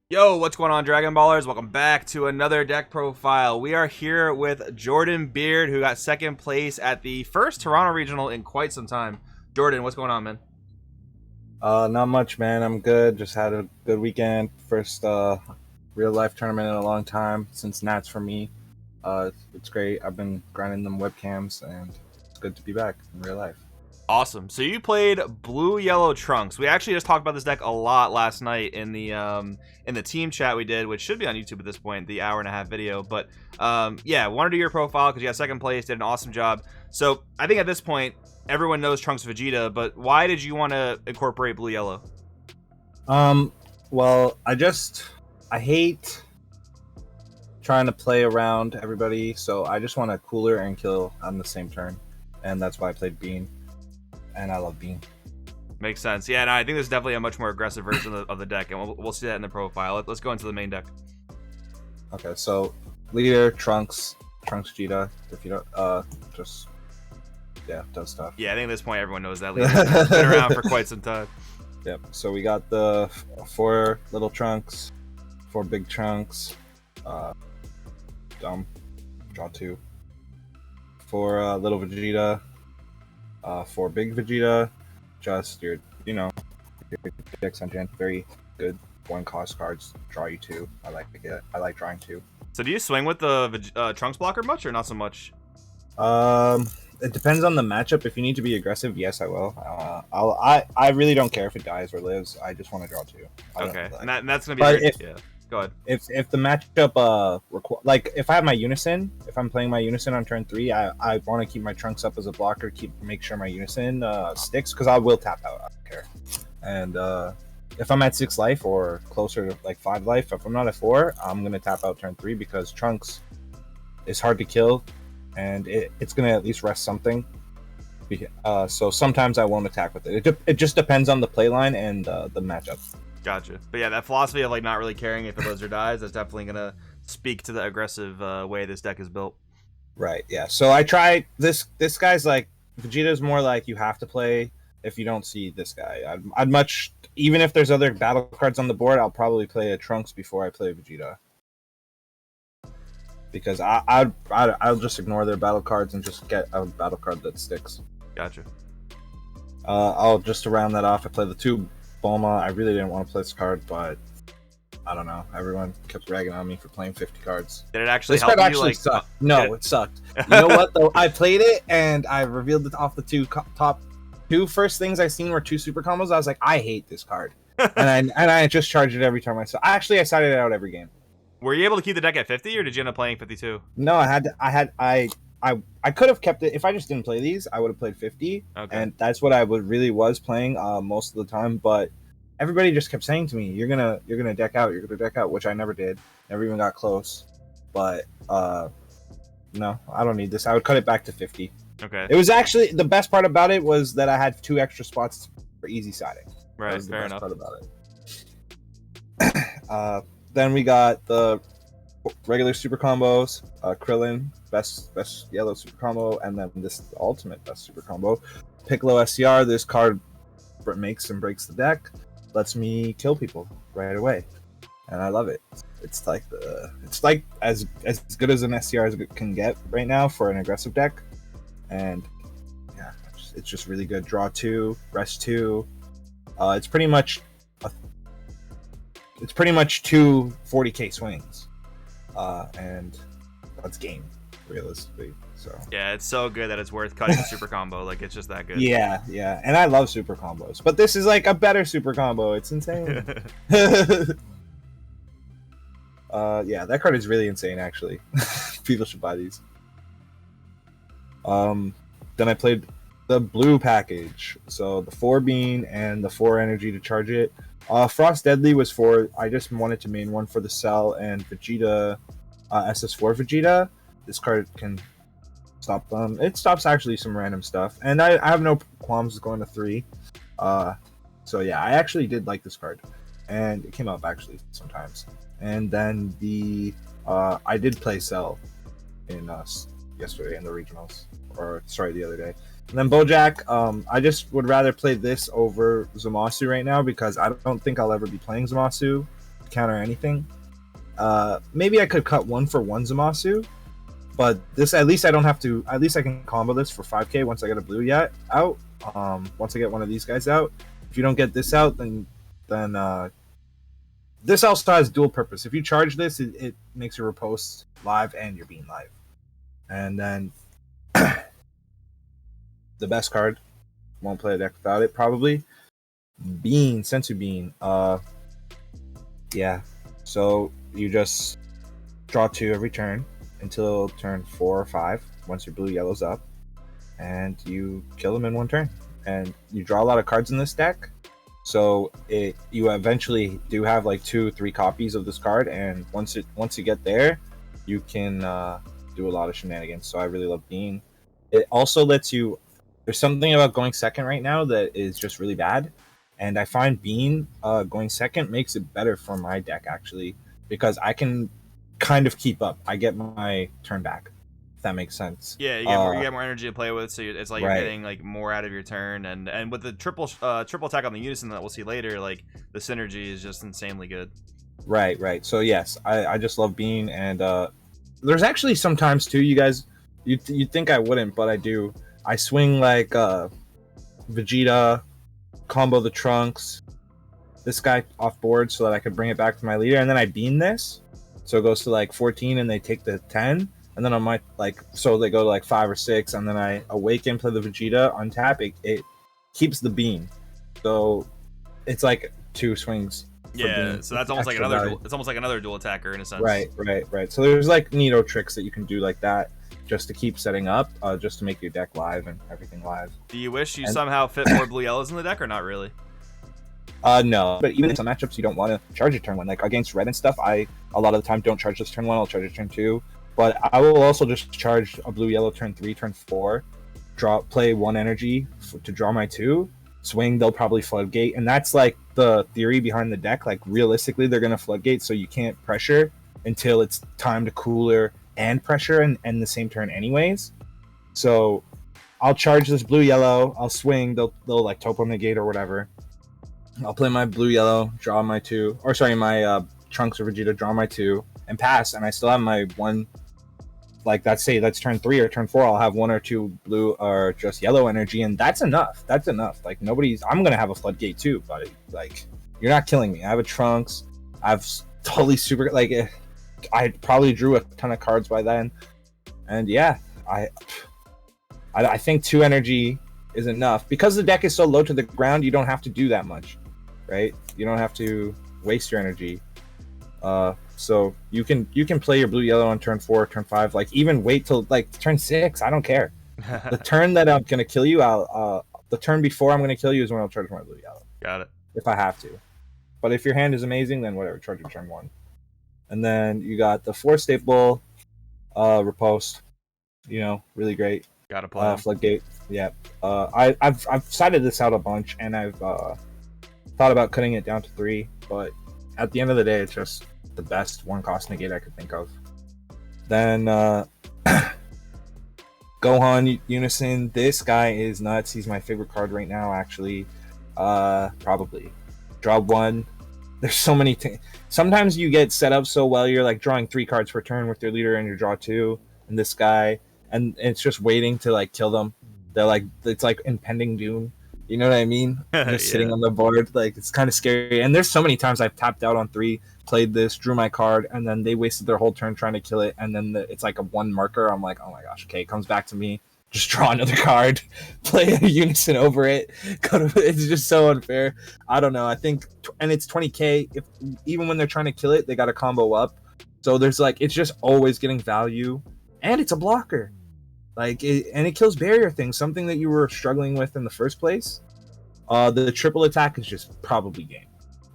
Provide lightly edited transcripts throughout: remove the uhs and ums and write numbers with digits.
Yo, what's going on, Dragon Ballers? Welcome back to another deck profile. We are here with Jordan Beard, who got second place at the first Toronto Regional in quite some time. Jordan, what's going on, man? Not much, man. I'm good. Just had a good weekend. First real life tournament in a long time since Nats for me. It's great. I've been grinding them webcams, and it's good to be back in real life. Awesome. So you played Blue Yellow Trunks. We actually just talked about this deck a lot last night in the team chat we did, which should be on YouTube at this point, the hour-and-a-half video. But yeah, wanted to do your profile because you got second place, did an awesome job. So I think at this point, everyone knows Trunks Vegeta, but why did you want to incorporate Blue Yellow? Well, I hate trying to play around everybody, so I just want to cooler and kill on the same turn, and that's why I played Bean. And I love Bean. Makes sense. Yeah, no, I think there's definitely a much more aggressive version of the deck, and we'll see that in the profile. Let's go into the main deck. Okay, so leader Trunks Vegeta, just does stuff. Yeah, I think at this point everyone knows that leader. It's been around for quite some time. Yep. So we got the 4 little Trunks, 4 big Trunks, draw 2. 4 little Vegeta, 4 big Vegeta, just your decks on gen. Very good 1 cost cards. Draw you 2. I like it. I like drawing 2. So do you swing with the Trunks blocker much or not so much? It depends on the matchup. If you need to be aggressive, yes, I will. I really don't care if it dies or lives. I just want to draw 2. Okay, and that's gonna be. Yeah, go ahead. If the matchup like if I have my Unison, if I'm playing my Unison on turn 3, I want to keep my Trunks up as a blocker, make sure my Unison sticks, because I will tap out. I don't care. And if I'm at 6 life or closer to like 5 life, if I'm not at 4, I'm gonna tap out turn 3 because Trunks is hard to kill, and it's gonna at least rest something. So sometimes I won't attack with it. It just depends on the play line and the matchup. Gotcha. But yeah, that philosophy of like not really caring if it lives or dies, that's definitely gonna speak to the aggressive way this deck is built. Right. Yeah. So I try this. This guy's like Vegeta's more like you have to play if you don't see this guy. I'd much, even if there's other battle cards on the board, I'll probably play a Trunks before I play Vegeta, because I'll just ignore their battle cards and just get a battle card that sticks. Gotcha. I'll just to round that off, I play the 2 Bulma. I really didn't want to play this card, but I don't know. Everyone kept ragging on me for playing 50 cards. Did it actually this help card you? Actually like, sucked. No, it sucked. You know what though? I played it and I revealed it off the top 2 first things I seen were 2 super combos. I was like, I hate this card, and I just charged it every time I saw. I sided it out every game. Were you able to keep the deck at 50, or did you end up playing 52? No, I could have kept it if I just didn't play these. I would have played 50, Okay. and that's what I really was playing most of the time. But everybody just kept saying to me, "You're gonna deck out," which I never did. Never even got close. But no, I don't need this. I would cut it back to 50. Okay. It was actually the best part about it was that I had 2 extra spots for easy siding. Right. That was the Fair best enough. part about it. Then we got the regular super combos, Krillin, best yellow super combo, and then this ultimate best super combo, Piccolo SCR. This card makes and breaks the deck, lets me kill people right away, and I love it. It's like as good as an SCR as it can get right now for an aggressive deck, and yeah, it's just really good. Draw 2, rest 2. It's pretty much 2 40k swings. And that's game, realistically. So Yeah, it's so good that it's worth cutting the super combo. Like, it's just that good. yeah, and I love super combos, but this is like a better super combo. It's insane. Yeah, that card is really insane. Actually, people should buy these. Then I played the blue package, so the 4 bean and the 4 energy to charge it. Frost Deadly was for, I just wanted to main one for the Cell and Vegeta, SS4 Vegeta. This card can stop them. It stops actually some random stuff, and I have no qualms going to 3. So yeah, I actually did like this card, and it came up actually sometimes. And then I did play Cell in yesterday in the regionals, or sorry, the other day. And then Bojack, I just would rather play this over Zamasu right now because I don't think I'll ever be playing Zamasu. counter anything. Maybe I could cut 1-for-1 Zamasu, but this at least I don't have to. At least I can combo this for 5k once I get a blue out. Once I get one of these guys out. If you don't get this out, then this also has dual purpose. If you charge this, it makes your riposte live and your bean live. And then the best card, won't play a deck without it probably. Bean, Sensu Bean. Yeah. So you just draw 2 every turn until turn 4 or 5. Once your blue yellow's up, and you kill them in 1 turn. And you draw a lot of cards in this deck, so you eventually do have like 2-3 copies of this card. And once you get there, you can do a lot of shenanigans. So I really love Bean. It also lets you. There's something about going second right now that is just really bad. And I find Bean going second makes it better for my deck, actually, because I can kind of keep up. I get my turn back, if that makes sense. Yeah, you get more energy to play with, so it's like you're getting like more out of your turn. And with the triple attack on the Unison that we'll see later, like the synergy is just insanely good. Right. So yes, I just love Bean. And there's actually sometimes too, you guys, you'd think I wouldn't, but I do. I swing like Vegeta, combo the Trunks, this guy off board so that I could bring it back to my leader, and then I bean this, so it goes to like 14 and they take the 10, and then on my so they go to like 5 or 6, and then I awaken, play the Vegeta, untap it keeps the bean, so it's like 2 swings. Yeah, so that's almost like another. It's almost like another dual attacker in a sense. Right. So there's like neato tricks that you can do like that, just to keep setting up, just to make your deck live and everything live. Do you wish you somehow fit more blue yellows in the deck, or not really? No, but even in some matchups, you don't want to charge it turn 1. Like against red and stuff, I a lot of the time don't charge this turn 1. I'll charge it turn 2, but I will also just charge a blue yellow turn 3, turn 4, play 1 energy to draw my 2, swing. They'll probably floodgate, and that's like the theory behind the deck. Like realistically, they're gonna floodgate, so you can't pressure until it's time to cooler and pressure and end the same turn anyways. So I'll charge this blue yellow, I'll swing, they'll like topo negate or whatever. I'll play my blue yellow, draw my 2, or sorry, my Trunks or Vegeta, draw my 2 and pass, and I still have my 1. Like that's turn 3 or turn 4, I'll have 1 or 2 blue or just yellow energy, and that's enough. Like I'm gonna have a floodgate too, buddy. Like you're not killing me. I have a Trunks, I've totally super, like I probably drew a ton of cards by then, and yeah, I think 2 energy is enough because the deck is so low to the ground. You don't have to do that much, right? You don't have to waste your energy. So you can play your blue yellow on turn 4, turn 5, like even wait till like turn 6. I don't care. The turn that I'm gonna kill you, the turn before I'm gonna kill you is when I'll charge my blue yellow. Got it. If I have to, but if your hand is amazing, then whatever, charge your turn 1. And then you got the 4 staple, riposte, really great. Gotta play floodgate. Yeah. I've cited this out a bunch, and I've thought about cutting it down to 3, but at the end of the day, it's just the best 1-cost negate I could think of. Then Gohan Unison. This guy is nuts. He's my favorite card right now, actually. Probably. Draw 1. There's so many things. Sometimes you get set up so well, you're like drawing 3 cards per turn with your leader, and you draw 2, and this guy, and it's just waiting to like kill them. They're like, it's like impending doom. You know what I mean? Just sitting on the board, like it's kind of scary. And there's so many times I've tapped out on 3, played this, drew my card, and then they wasted their whole turn trying to kill it, and then it's like a 1 marker. I'm like, oh my gosh, okay, it comes back to me. Just draw another card, play a Unison over it. It's just so unfair. I don't know. I think, and it's 20k. If even when they're trying to kill it, they got to combo up. So there's like, it's just always getting value, and it's a blocker. Like, and it kills barrier things, something that you were struggling with in the first place. The triple attack is just probably game.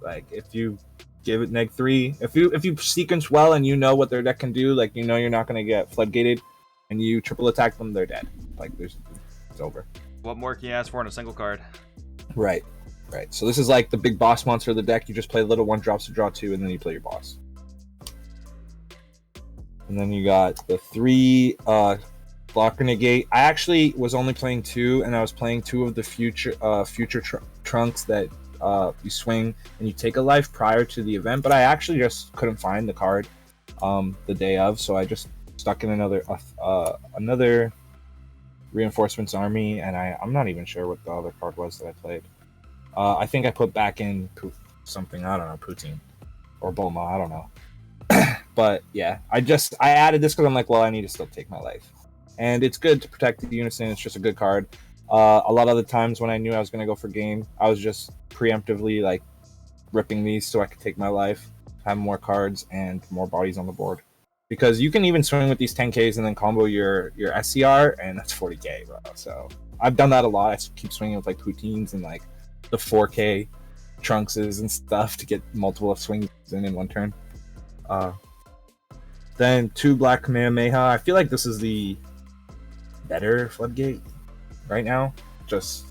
Like if you give it -3, if you sequence well and you know what their deck can do, like you're not gonna get floodgated, and you triple attack them, they're dead. Like it's over. What more can you ask for in a single card? Right. So this is like the big boss monster of the deck. You just play little 1-drops to draw 2, and then you play your boss. And then you got the 3 blocker negate. I actually was only playing 2, and I was playing 2 of the future Trunks that you swing and you take a life prior to the event, but I actually just couldn't find the card the day of, so I just stuck in another reinforcements army, and I'm not even sure what the other card was that I played. I think I put back in something, I don't know, Poutine or Bulma, I don't know. But yeah, I added this because I'm like, well, I need to still take my life, and it's good to protect the Unison. It's just a good card. A lot of the times when I knew I was gonna go for game, I was just preemptively like ripping these so I could take my life, have more cards and more bodies on the board, because you can even swing with these 10Ks and then combo your SCR, and that's 40K, bro. So I've done that a lot. I keep swinging with like Poutines and like the 4K Trunkses and stuff to get multiple swings in one turn. Then 2 Black Kamehameha. I feel like this is the better Floodgate right now. Just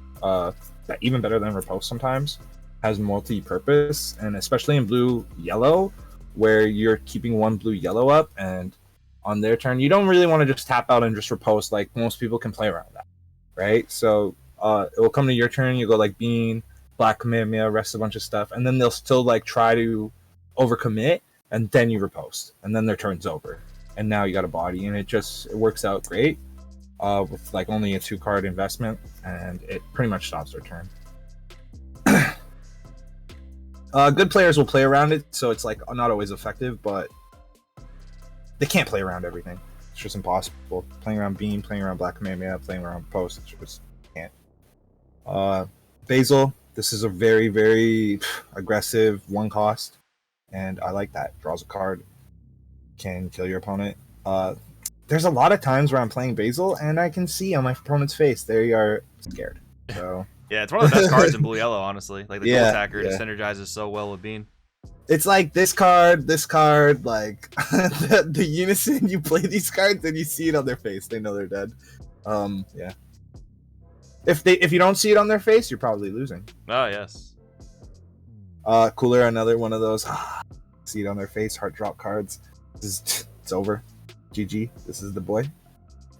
even better than Riposte sometimes. Has multi-purpose, and especially in blue-yellow, where you're keeping one blue-yellow up, and on their turn, you don't really want to just tap out and just Riposte like most people can play around that, right? So it will come to your turn, you go like Bean, Black Kamehameha, rest a bunch of stuff, and then they'll still like try to overcommit, and then you Riposte, and then their turn's over, and now you got a body, and it works out great with like only a 2-card investment, and it pretty much stops their turn. Good players will play around it, so it's like not always effective, but they can't play around everything. It's just impossible. Playing around Beam, playing around Black Kamehameha, playing around Post, it's just can't. Basil, this is a very, very aggressive 1 cost, and I like that. Draws a card, can kill your opponent. There's a lot of times where I'm playing Basil, and I can see on my opponent's face they are scared. So yeah, it's one of the best cards in blue-yellow, honestly. Like the dual attacker just synergizes so well with Bean. It's like this card, like the Unison. You play these cards and you see it on their face. They know they're dead. Yeah. If you don't see it on their face, you're probably losing. Oh yes. Cooler, another one of those. See it on their face. Heart drop cards. It's over. GG. This is the boy.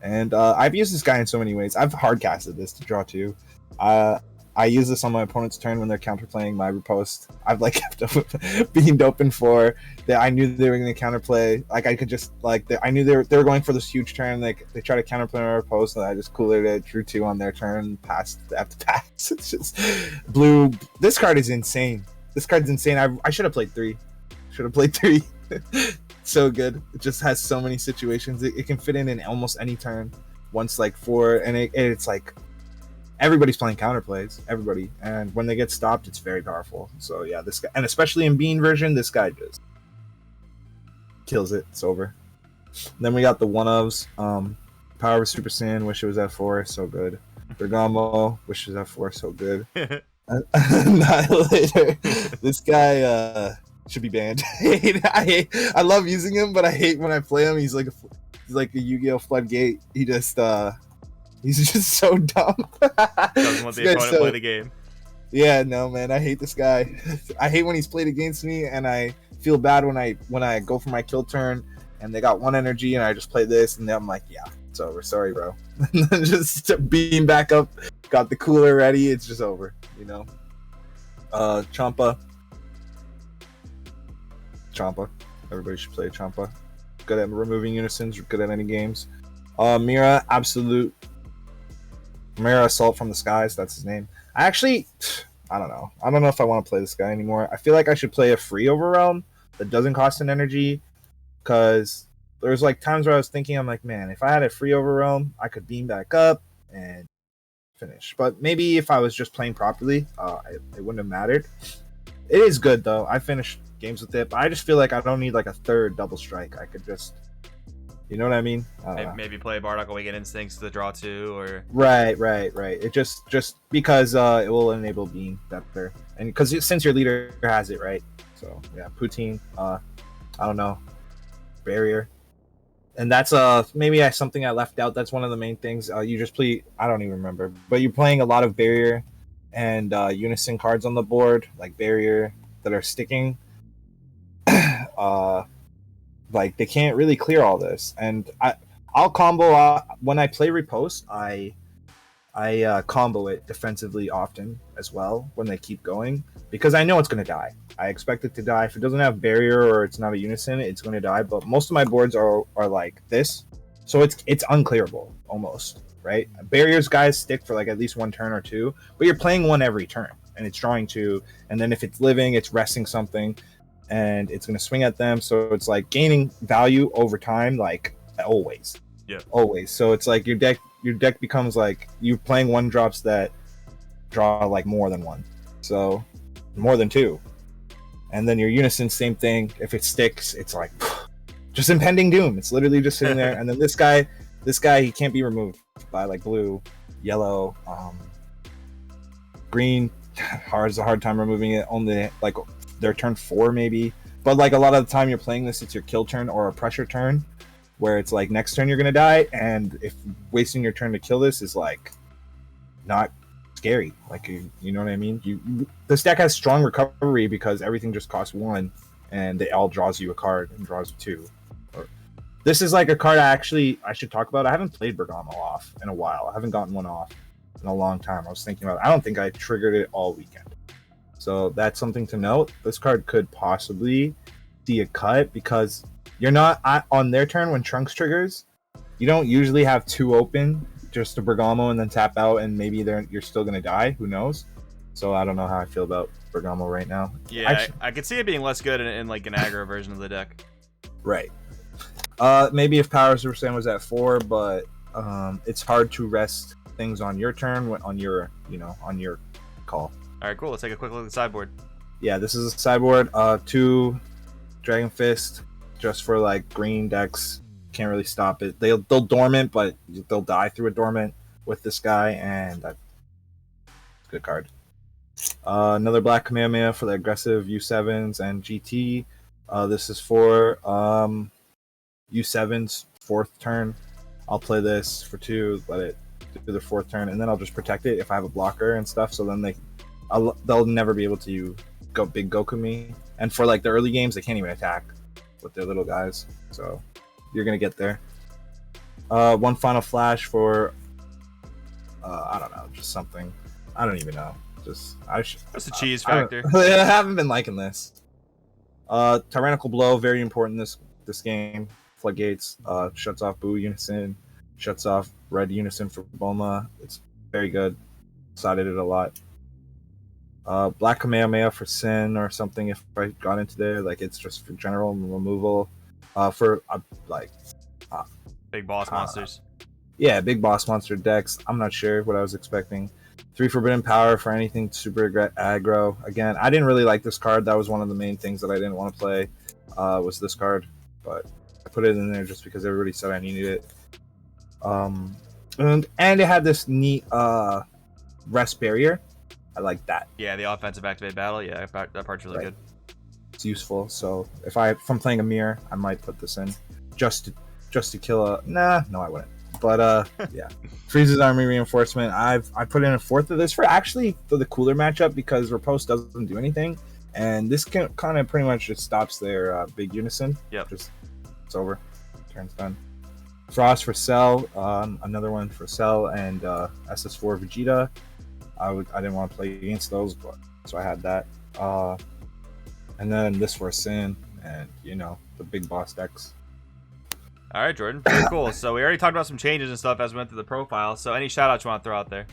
And I've used this guy in so many ways. I've hard casted this to draw 2. I use this on my opponent's turn when they're counterplaying my Riposte. I've like kept being open for that. I knew they were going to counterplay. Like I could just like I knew they were going for this huge turn. Like they try to counterplay my Riposte, and I just coolered it, drew 2 on their turn, passed after pass. It's just blue. This card is insane. This card's insane. I should have played 3. Should have played 3. So good. It just has so many situations. It can fit in almost any turn. Once like 4, and it's like. Everybody's playing counterplays, everybody, and when they get stopped, it's very powerful. So yeah, this guy, and especially in Bean version, this guy just kills it. It's over. Then we got the one-ofs. Power of Super Saiyan, wish it was at 4, so good. Bergamo, wish it was at 4, so good. Annihilator, this guy should be banned. I love using him, but I hate when I play him. He's like a Yu-Gi-Oh! Floodgate. He's just so dumb. Doesn't let the opponent play the game. Yeah, no, man, I hate this guy. I hate when he's played against me, and I feel bad when I go for my kill turn, and they got 1 energy, and I just play this, and then I'm like, yeah, it's over. Sorry, bro. And then just beam back up, got the cooler ready. It's just over, you know. Champa. Everybody should play Champa. Good at removing Unisons. Good at any games. Mira, absolute. Mira Assault from the Skies, that's his name. I don't know. I don't know if I want to play this guy anymore. I feel like I should play a free Overrealm that doesn't cost an energy, because there's like times where I was thinking, I'm like, man, if I had a free Overrealm, I could beam back up and finish. But maybe if I was just playing properly, it wouldn't have mattered. It is good, though. I finished games with it, but I just feel like I don't need like a 3rd double strike. I could just... You know what I mean? Maybe play Bardock Awakened Instincts to the draw 2, or right. It just because it will enable being better, and because since your leader has it, right? So yeah, Poutine. I don't know, barrier, and that's maybe something I left out. That's one of the main things. You just play. I don't even remember, but you're playing a lot of barrier and Unison cards on the board, like barrier that are sticking. Like they can't really clear all this, and I'll combo when I play Riposte. I combo it defensively often as well when they keep going because I know it's going to die. I expect it to die. If it doesn't have barrier or it's not a unison, it's going to die. But most of my boards are like this, so it's unclearable almost, right? Barriers guys stick for like at least one turn or two, but you're playing one every turn, and it's drawing two, and then if it's living, it's resting something, and it's going to swing at them. So it's like gaining value over time, like always. Yeah. Always. So it's like your deck becomes like you playing one drops that draw like more than one, so more than two, and then your unison, same thing. If it sticks, it's like just impending doom. It's literally just sitting there. And then this guy, he can't be removed by like blue, yellow, green. It's a hard time removing it. Only like their turn 4 maybe, but like a lot of the time you're playing this, it's your kill turn or a pressure turn, where it's like next turn you're gonna die, and if wasting your turn to kill this is like not scary, like you know what I mean. This deck has strong recovery because everything just costs 1, and it all draws you a card and draws you 2. This is like a card I should talk about. I haven't played Bergamo off in a while. I haven't gotten one off in a long time. I was thinking about it. I don't think I triggered it all weekend, so that's something to note. This card could possibly see a cut because you're not on their turn when Trunks triggers. You don't usually have 2 open, just a Bergamo and then tap out, and maybe you're still gonna die. Who knows? So I don't know how I feel about Bergamo right now. Yeah, I could see it being less good in like an aggro version of the deck. Right. Maybe if Power Super Saiyan was at 4, but it's hard to rest things on your turn on your call. All right, cool. Let's take a quick look at the sideboard. Yeah, this is a sideboard. 2 Dragon Fist, just for like green decks. Can't really stop it. They'll dormant, but they'll die through a dormant with this guy, and that's a good card. Another Black Kamehameha for the aggressive U7s and GT. This is for U7's 4th turn. I'll play this for 2, let it do the 4th turn, and then I'll just protect it if I have a blocker and stuff. So then they'll never be able to go big Goku me. And for like the early games, they can't even attack with their little guys. So you're gonna get there. One final flash for I don't know, just something. I don't even know. Just That's a cheese factor. I haven't been liking this. Tyrannical Blow, very important this game. Floodgates, shuts off Blue Unison, shuts off Red Unison for Bulma. It's very good. Sided it a lot. Black Kamehameha for Sin or something if I got into there. Like, it's just for general removal. For Big boss monsters. Yeah, big boss monster decks. I'm not sure what I was expecting. 3 Forbidden Power for anything super aggro. Again, I didn't really like this card. That was one of the main things that I didn't want to play, was this card. But I put it in there just because everybody said I needed it. And it had this neat rest barrier. I like that. Yeah, the offensive activate battle. Yeah, that part's really good. It's useful. So if I'm playing a mirror, I might put this in just to kill a. No, I wouldn't. But yeah, Frieza's Army Reinforcement. I put in a 4th of this for the cooler matchup because Riposte doesn't do anything, and this can kind of pretty much just stops their big unison. Yep. Just it's over. Turn's done. Frost for Cell. Another one for Cell and SS4 Vegeta. I didn't want to play against those, but so I had that. And then this for Sin, and the big boss decks. All right, Jordan. Very cool. So we already talked about some changes and stuff as we went through the profile. So any shout outs you want to throw out there?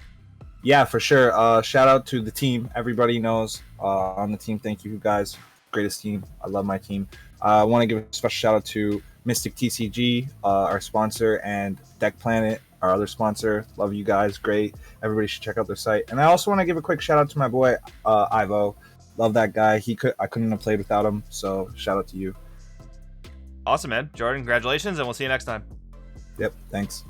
Yeah, for sure. Shout out to the team. Everybody knows on the team. Thank you guys. Greatest team. I love my team. I want to give a special shout out to Mystic TCG, our sponsor, and Deck Planet, our other sponsor. Love you guys. Great. Everybody should check out their site. And I also want to give a quick shout out to my boy Ivo. Love that guy. I couldn't have played without him. So shout out to you. Awesome, man. Jordan, congratulations, and we'll see you next time. Yep. Thanks.